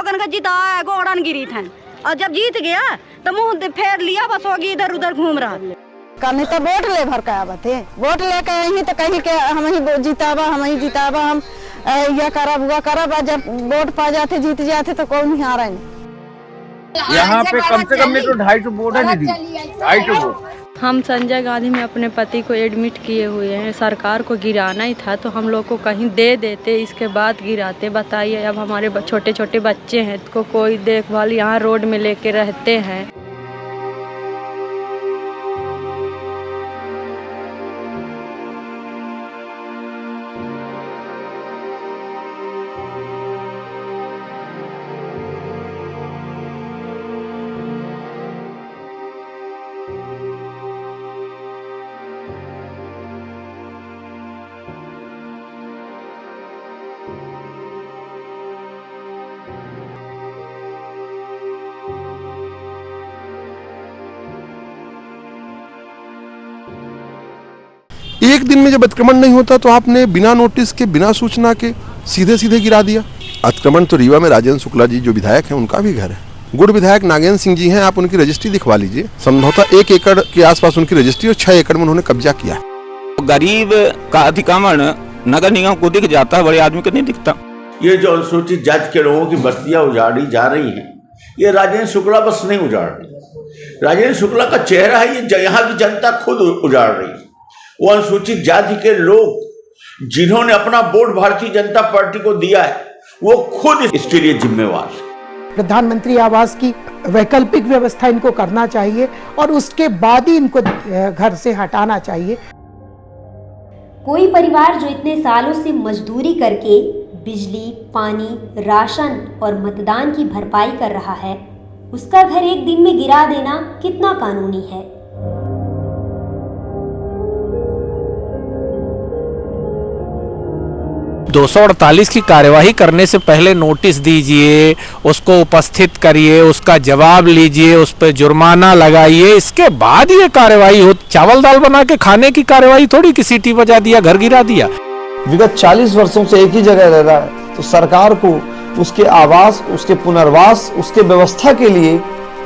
लोगन का जीता है गोड़न गिरी था, और जब जीत गया तो मुंह फेर लिया, बस होगी इधर उधर घूम रहा। कल तो वोट ले भर के आवा थे, वोट लेके यही तो कहीं के हम ही जितावा, हम यह करब हुआ करब, जब वोट पा जाते जीत जाते तो कौन नहीं आ रहा है। यहाँ पे कम से कम नहीं तो 250 वोट है दीदी, 250 वोट। हम संजय गांधी में अपने पति को एडमिट किए हुए हैं। सरकार को गिराना ही था तो हम लोग को कहीं दे देते, इसके बाद गिराते। बताइए, अब हमारे छोटे छोटे बच्चे हैं को कोई देखभाल, यहाँ रोड में लेके रहते हैं। एक दिन में जब अतिक्रमण नहीं होता तो आपने बिना नोटिस के, बिना सूचना के सीधे गिरा दिया। अतिक्रमण तो रीवा में राजेंद्र शुक्ला जी जो विधायक हैं उनका भी घर है। गुड़ विधायक नागेंद्र सिंह जी हैं, आप उनकी रजिस्ट्री दिखवा लीजिए। संभवतः 1 एकड़ के आसपास उनकी रजिस्ट्री और 6 एकड़ में उन्होंने कब्जा किया है। गरीब का अतिक्रमण नगर निगम को दिख जाता है, बड़े आदमी को नहीं दिखता। ये जो अनुसूचित जाति के लोगों की बस्तियां उजाड़ी जा रही हैं, ये राजेंद्र शुक्ला बस नहीं उजाड़ रही, राजेंद्र शुक्ला का चेहरा है ये, यहाँ की जनता खुद उजाड़ रही है। वो अनुसूचित जाति के लोग जिन्होंने अपना वोट भारतीय जनता पार्टी को दिया है, वो खुद इसके लिए जिम्मेवार है। प्रधानमंत्री आवास की वैकल्पिक व्यवस्था इनको करना चाहिए और उसके बाद ही इनको घर से हटाना चाहिए। कोई परिवार जो इतने सालों से मजदूरी करके बिजली, पानी, राशन और मतदान की भरपाई कर रहा है, उसका घर एक दिन में गिरा देना कितना कानूनी है? दो 248 की कार्यवाही करने से पहले नोटिस दीजिए, उसको उपस्थित करिए, उसका जवाब लीजिए, उस पर जुर्माना लगाइए, इसके बाद ये कार्यवाही हो। चावल दाल बना के खाने की कार्यवाही थोड़ी कि सीटी बजा दिया, घर गिरा दिया। विगत 40 वर्षों से एक ही जगह रह रहा है, तो सरकार को उसके आवास, उसके पुनर्वास, उसके व्यवस्था के लिए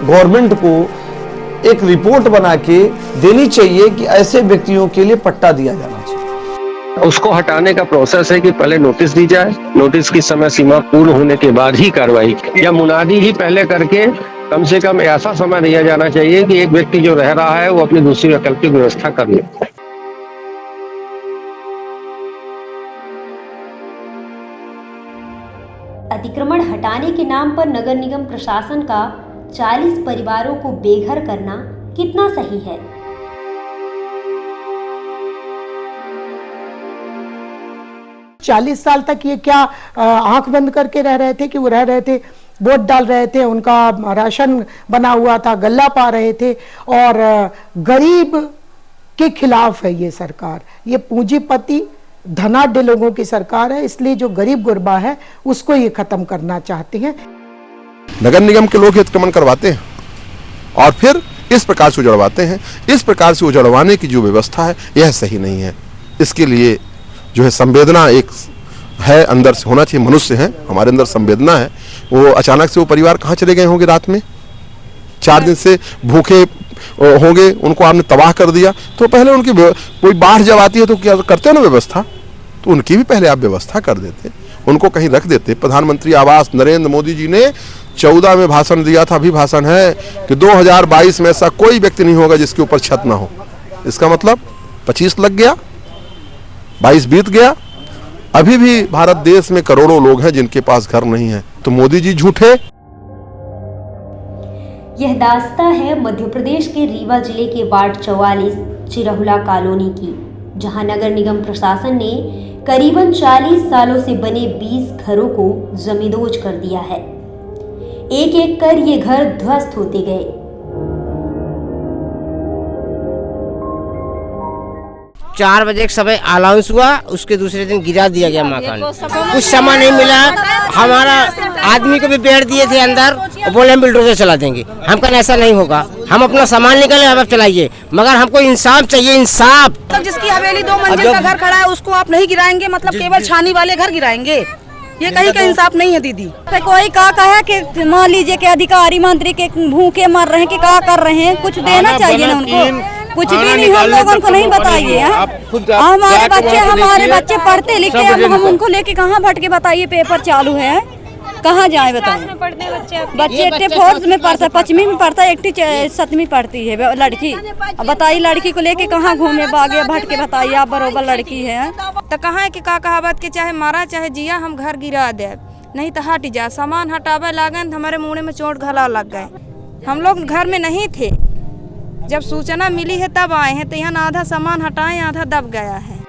गवर्नमेंट को एक रिपोर्ट बना के देनी चाहिए कि ऐसे व्यक्तियों के लिए पट्टा दिया जाना चाहिए। उसको हटाने का प्रोसेस है कि पहले नोटिस दी जाए, नोटिस की समय सीमा पूर्ण होने के बाद ही कार्रवाई, या मुनादी ही पहले करके कम से कम ऐसा समय दिया जाना चाहिए कि एक व्यक्ति जो रह रहा है वो अपनी दूसरी वैकल्पिक व्यवस्था कर ले। अतिक्रमण हटाने के नाम पर नगर निगम प्रशासन का 40 परिवारों को बेघर करना कितना सही है? चालीस साल तक ये क्या आंख बंद करके रह रहे थे कि वो रह रहे थे, वोट डाल रहे थे, उनका राशन बना हुआ था, गल्ला पा रहे थे, और गरीब के खिलाफ है ये सरकार। ये पूंजीपति धनाढ्य लोगों की सरकार है, इसलिए जो गरीब गुरबा है उसको ये खत्म करना चाहते हैं। नगर निगम के लोग अतिक्रमण करवाते हैं और फिर इस प्रकार से उजड़वाते हैं। इस प्रकार से उजड़वाने की जो व्यवस्था है यह सही नहीं है। इसके लिए जो है संवेदना एक है, अंदर से होना चाहिए। मनुष्य हैं, हमारे अंदर संवेदना है। वो अचानक से वो परिवार कहाँ चले गए होंगे रात में, 4 दिन से भूखे होंगे, उनको आपने तबाह कर दिया। तो पहले उनकी कोई बाढ़ जब आती है तो क्या करते हैं ना व्यवस्था, तो उनकी भी पहले आप व्यवस्था कर देते, उनको कहीं रख देते। प्रधानमंत्री आवास नरेंद्र मोदी जी ने 14 में भाषण दिया था, अभी भाषण है कि 2022 में ऐसा कोई व्यक्ति नहीं होगा जिसके ऊपर छत ना हो। इसका मतलब 25 लग गया, 22 बीत गया, अभी भी भारत देश में करोड़ों लोग हैं जिनके पास घर नहीं है। तो मोदी जी झूठे। यह दास्तां है मध्य प्रदेश के रीवा जिले के वार्ड 44 चिरहुला कॉलोनी की, जहां नगर निगम प्रशासन ने करीबन 40 सालों से बने 20 घरों को जमींदोज कर दिया है। एक एक कर ये घर ध्वस्त होते गए। चार बजे समय अलाउंस हुआ, उसके दूसरे दिन गिरा दिया गया मकान। कुछ सामान नहीं मिला, हमारा आदमी को भी बैठ दिए थे अंदर, बोले हम बिल्डोजर चला देंगे। हम कहना ऐसा नहीं होगा, हम अपना सामान निकाले, आप चलाइए, मगर हमको इंसाफ चाहिए, इंसाफ। मतलब जिसकी हवेली 2 मंजिल का घर खड़ा है उसको आप नहीं गिराएंगे, मतलब केवल छानी वाले घर गिराएंगे? ये कहीं का इंसाफ नहीं है दीदी। कोई का कहा कि मान लीजिए कि अधिकारी मंत्री के भूखे मर रहे हैं कि क्या कर रहे हैं, कुछ देना चाहिए ना उनको। कुछ भी नहीं, हम लोगों को नहीं बताइए। हमारे बच्चे पढ़ते लिखते, हम उनको लेके कहाँ भटके बताइए। पेपर चालू है, कहाँ जाए बताइए। बच्चे 4th में पढ़ता है, 5वीं में पढ़ता है, 7वीं पढ़ती है लड़की। अब बताइए लड़की को लेके कहाँ घूमे बागे भटके बताइए। आप बरोबर लड़की है तो कहाँ है कि का कहावत के चाहे मारा चाहे जिया हम घर गिरा दे, नहीं तो हट जा। सामान हटावे लागन तो हमारे मुँह में चोट घला लग गए। हम लोग घर में नहीं थे, जब सूचना मिली है तब आए हैं। तो यहाँ आधा सामान हटाए, आधा दब गया है।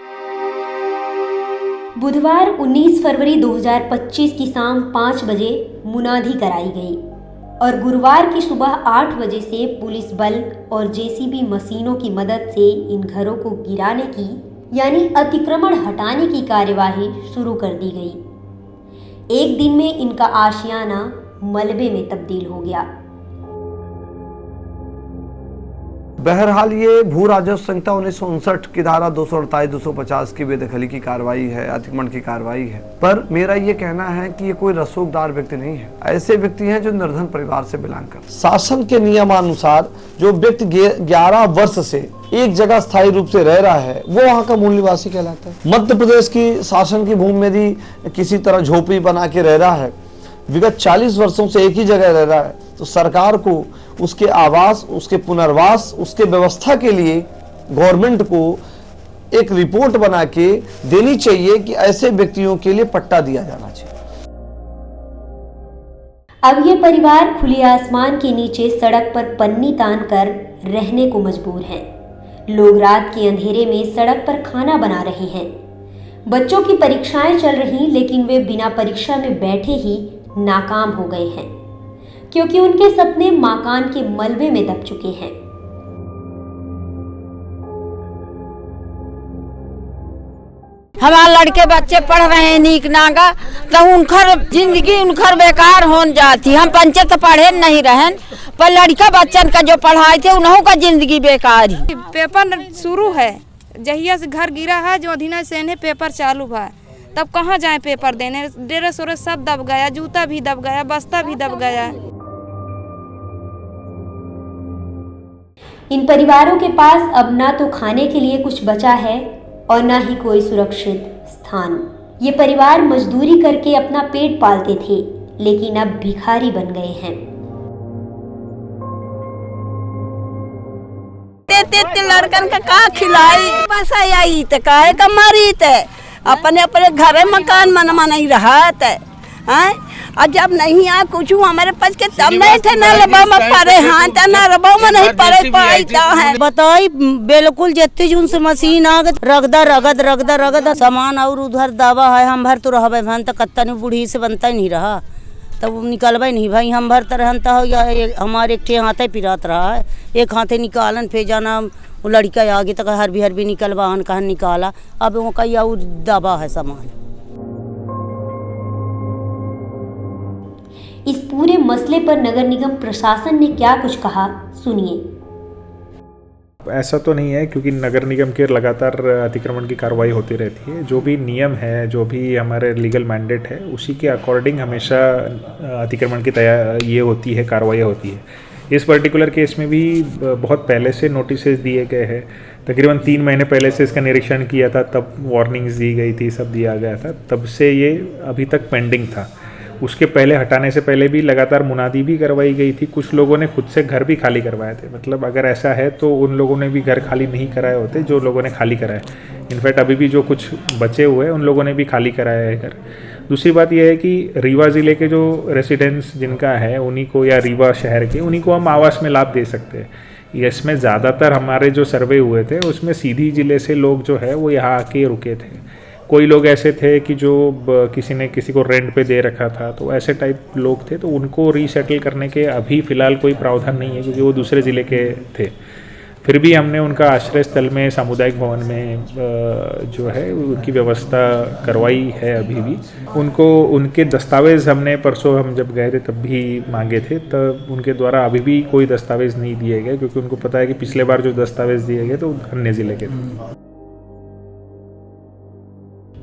बुधवार 19 फरवरी 2025 की शाम 5 बजे मुनादी कराई गई और गुरुवार की सुबह 8 बजे से पुलिस बल और जेसीबी मशीनों की मदद से इन घरों को गिराने की यानी अतिक्रमण हटाने की कार्यवाही शुरू कर दी गई। एक दिन में इनका आशियाना मलबे में तब्दील हो गया। बहरहाल ये भू राजस्व संहिता 1959 की धारा 248, 250 की बेदखली की कार्रवाई है, अतिक्रमण की कार्रवाई है। पर मेरा ये कहना है कि ये कोई रसूखदार व्यक्ति नहीं है। ऐसे व्यक्ति हैं जो निर्धन परिवार से बिलोंग कर शासन के नियमानुसार जो व्यक्ति 11 वर्ष से एक जगह स्थायी रूप से रह रहा है वो वहाँ का मूल निवासी कहलाता है। मध्य प्रदेश की शासन की भूमि में यदि किसी तरह झोपड़ी बना के रह रहा है, विगत 40 वर्षों से एक ही जगह रह रहा है, तो सरकार को उसके आवास, उसके पुनर्वास, उसके व्यवस्था के लिए गवर्नमेंट को एक रिपोर्ट बना के देनी चाहिए कि ऐसे व्यक्तियों के लिए पट्टा दिया जाना चाहिए। अब ये परिवार खुले आसमान के नीचे सड़क पर पन्नी तान कर रहने को मजबूर हैं। लोग रात के अंधेरे में सड़क पर खाना बना रहे हैं। बच्चों की परीक्षाएं चल रही, लेकिन वे बिना परीक्षा में बैठे ही नाकाम हो गए हैं क्योंकि उनके सपने मकान के मलबे में दब चुके हैं। हमारे लड़के बच्चे पढ़ रहे हैं नीक नागा, तो उनकर जिंदगी उनकर बेकार हो जाती। हम पंचायत पढ़े नहीं रहन, पर लड़का बच्चन का जो पढ़ाई थे उन्हों का जिंदगी बेकार ही। पेपर शुरू है, जहिया से घर गिरा है, जो अधिना से पेपर चालू है, तब कहाँ जाए पेपर देने। ड्रेस उरेस सब दब गया, जूता भी दब गया, बस्ता भी दब गया। इन परिवारों के पास अब ना तो खाने के लिए कुछ बचा है और ना ही कोई सुरक्षित स्थान। ये परिवार मजदूरी करके अपना पेट पालते थे, लेकिन अब भिखारी बन गए हैं। लड़कन का खिलाई पैसा आई तो काहे का मारी थे, अपने अपने घरे मकान मन नहीं रहा थे। और जब नहीं आ कुछ हमारे पास के तब नहीं थे ना रबा में पड़े हाथ ना रबा में नहीं पड़े पाईता है। बताई बिल्कुल जितनी जून से मशीन आ गई रगदा सामान और उधर दवा है। हम भर तो रहबे भन तो कत्ता नहीं बूढ़ी से बनता ही नहीं रहा, तब निकलबे नहीं भाई। हम भर तो रहन तो हमारे एक हाथे पिरात रहा है, एक हाथे निकालन फिर जाना वो लड़का आगे तक हर भी निकलवाहन कहाँ निकाला। अब वो कहीं और दबा है सामान। इस पूरे मसले पर नगर निगम प्रशासन ने क्या कुछ कहा, सुनिए। ऐसा तो नहीं है, क्योंकि नगर निगम के लगातार अतिक्रमण की कार्रवाई होती रहती है। जो भी नियम है, जो भी हमारे लीगल मैंडेट है, उसी के अकॉर्डिंग हमेशा अतिक्रमण की ये होती है, कार्रवाई होती है। इस पर्टिकुलर केस में भी बहुत पहले से नोटिसेस दिए गए हैं। तकरीबन 3 महीने पहले से इसका निरीक्षण किया था, तब वार्निंग्स दी गई थी, सब दिया गया था, तब से ये अभी तक पेंडिंग था। उसके पहले हटाने से पहले भी लगातार मुनादी भी करवाई गई थी। कुछ लोगों ने खुद से घर भी खाली करवाए थे। मतलब अगर ऐसा है तो उन लोगों ने भी घर खाली नहीं कराए होते जो लोगों ने खाली कराए। इनफैक्ट अभी भी जो कुछ बचे हुए हैं उन लोगों ने भी खाली कराया है घर। दूसरी बात यह है कि रीवा ज़िले के जो रेसिडेंट्स जिनका है उन्हीं को, या रीवा शहर के, उन्हीं को हम आवास में लाभ दे सकते हैं। इसमें ज़्यादातर हमारे जो सर्वे हुए थे उसमें सीधी ज़िले से लोग जो है वो यहाँ आके रुके थे। कोई लोग ऐसे थे कि जो किसी ने किसी को रेंट पे दे रखा था, तो ऐसे टाइप लोग थे, तो उनको रीसेटल करने के अभी फ़िलहाल कोई प्रावधान नहीं है क्योंकि वो दूसरे ज़िले के थे। फिर भी हमने उनका आश्रय स्थल में, सामुदायिक भवन में जो है उनकी व्यवस्था करवाई है। अभी भी उनको उनके दस्तावेज़ हमने परसों हम जब गए थे तब भी मांगे थे, तब उनके द्वारा अभी भी कोई दस्तावेज़ नहीं दिए गए क्योंकि उनको पता है कि पिछले बार जो दस्तावेज़ दिए गए तो अन्य ज़िले के थे।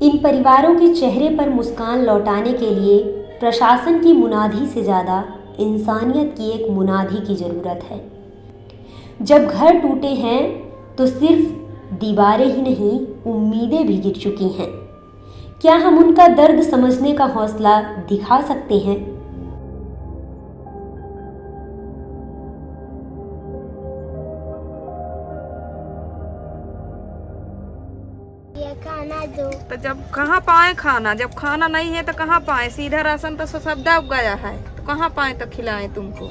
इन परिवारों के चेहरे पर मुस्कान लौटाने के लिए प्रशासन की मुनादी से ज़्यादा इंसानियत की एक मुनादी की ज़रूरत है। जब घर टूटे हैं तो सिर्फ दीवारें ही नहीं, उम्मीदें भी गिर चुकी हैं। क्या हम उनका दर्द समझने का हौसला दिखा सकते हैं? तो जब कहाँ पाए खाना, जब खाना नहीं है तो कहाँ पाए? सीधा राशन तो सब दब गया है, तो कहाँ पाए तो खिलाएं तुमको।